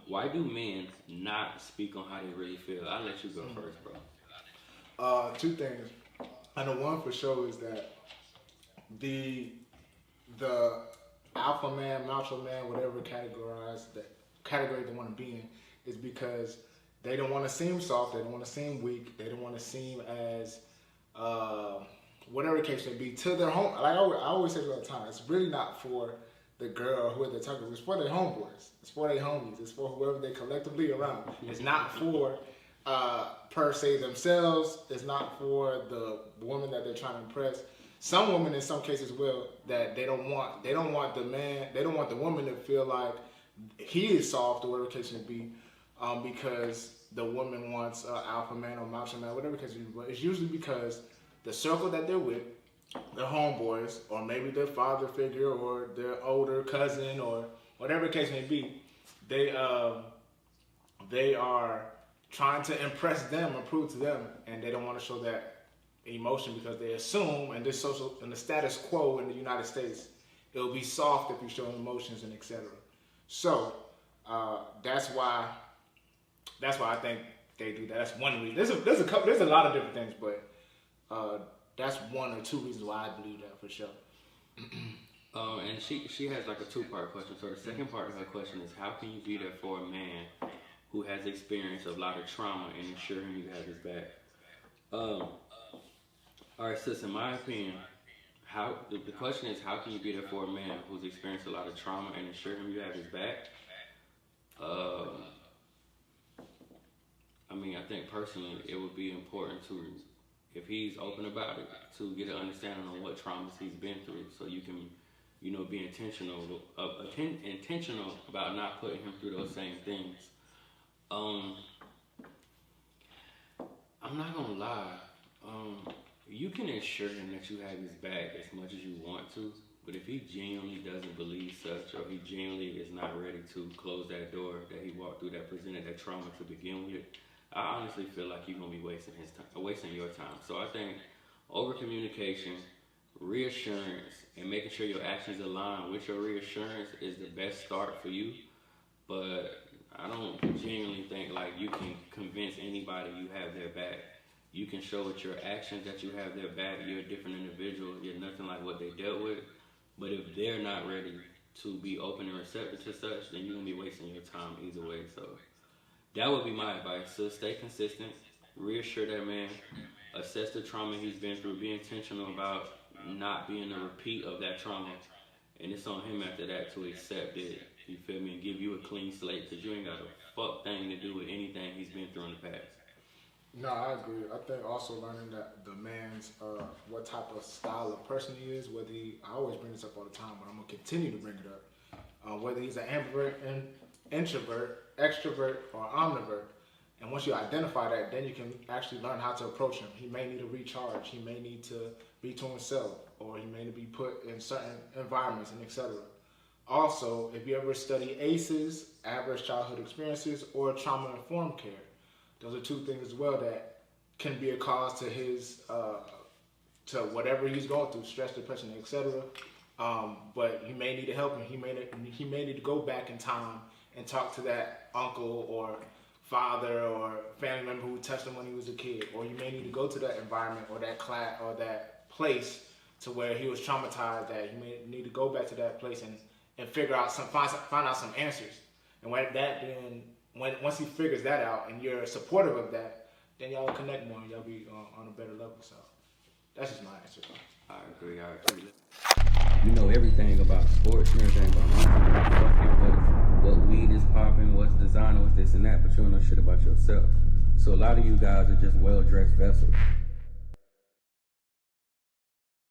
why do men not speak on how they really feel? I'll let you go first, bro. Two things. I know one for sure is that the alpha man, macho man, whatever category they want to be in, is because they don't want to seem soft, they don't want to seem weak, they don't want to seem as whatever the case may be to their home. Like I always say it all the time, it's really not for the girl who they're talking to. It's for their homeboys. It's for their homies. It's for whoever they collectively around. It's not for per se themselves. It's not for the woman that they're trying to impress. Some women in some cases will, that they don't want the man, they don't want the woman to feel like he is soft or whatever the case may be, because the woman wants alpha man or macho man, whatever the case may be. But it's usually because the circle that they're with, their homeboys, or maybe their father figure or their older cousin or whatever the case may be, they are trying to impress them or prove to them, and they don't want to show that emotion because they assume in the status quo in the United States, it'll be soft if you show emotions and etc. So that's why I think they do that. That's one reason. There's a lot of different things, but that's one or two reasons why I believe that for sure. And she has like a two-part question. So the second part of her question is, how can you be there for a man who has experienced a lot of trauma and ensure him you have his back? All right, sis, in my opinion, the question is, how can you be there for a man who's experienced a lot of trauma and ensure him you have his back? I mean, I think personally it would be important to, if he's open about it, to get an understanding on what traumas he's been through, so you can, be intentional about not putting him through those same things. I'm not gonna lie. You can assure him that you have his back as much as you want to, but if he genuinely doesn't believe such, or he genuinely is not ready to close that door that he walked through that presented that trauma to begin with, I honestly feel like you're gonna be wasting his time, wasting your time. So I think over communication, reassurance, and making sure your actions align with your reassurance is the best start for you. But I don't genuinely think like you can convince anybody you have their back. You can show with your actions that you have their back. You're a different individual. You're nothing like what they dealt with. But if they're not ready to be open and receptive to such, then you're going to be wasting your time either way. So that would be my advice. So stay consistent. Reassure that man. Assess the trauma he's been through. Be intentional about not being a repeat of that trauma. And it's on him after that to accept it. You feel me? And give you a clean slate, because you ain't got a fuck thing to do with anything he's been through in the past. No, I agree. I think also learning that the man's what type of style of person he is, whether I always bring this up all the time, but I'm gonna continue to bring it up. Whether he's an ambivert, introvert, extrovert, or omnivert, and once you identify that, then you can actually learn how to approach him. He may need a recharge. He may need to be to himself, or he may need to be put in certain environments, and etc. Also, if you ever study ACEs, Adverse Childhood Experiences, or Trauma-Informed Care, those are two things as well that can be a cause to his, to whatever he's going through, stress, depression, etc. But he may need help, and he may need to go back in time and talk to that uncle or father or family member who touched him when he was a kid, or you may need to go to that environment or that class or that place to where he was traumatized. That you may need to go back to that place and figure out find out some answers. And once he figures that out and you're supportive of that, then y'all will connect more and y'all be on a better level. So that's just my answer. I agree. You know everything about sports, you know everything about fucking what weed is popping, what's designer, what's this and that, but you don't know shit about yourself. So a lot of you guys are just well-dressed vessels.